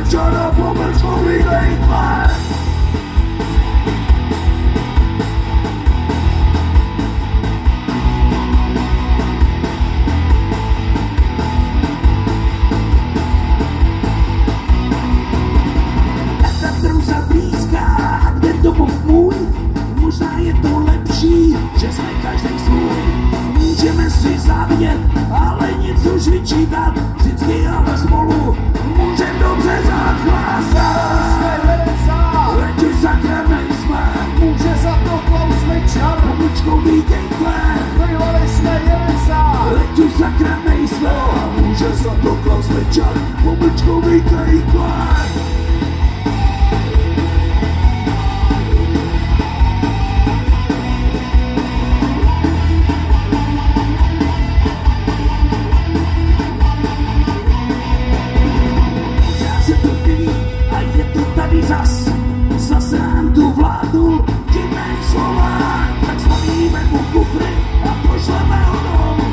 smečara, pomlčkový hejtman. Možná je to lepší, že jsme každý svůj. Můžeme si závidět, ale nic už vyčítat. Vždycky ale spolu můžem dobře zachlásat. Ať už sakra nejsme, Může za to Klaus Smečar, pomlčkový hejtman. bývali jsme Jelesa. Ať už sakra nejsme, může za to Klaus Smečar, pomlčkový hejtman. Zase nám tu vládu divnej Slovák, tak zbalíme mu kufry a pošleme ho domů.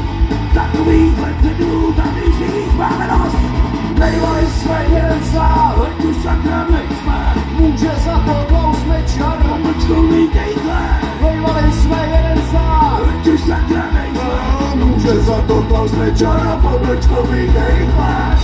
Takovýchhle předů tady z nich máme dost. Bývali jsme Jelesa, Ať už sakra nejsme, může za to Klaus Smečar, pomlčkový hejtman. bývali jsme Jelesa. Ať už sakra nejsme, může za to Klaus Smečar a pomlčkový hejtman.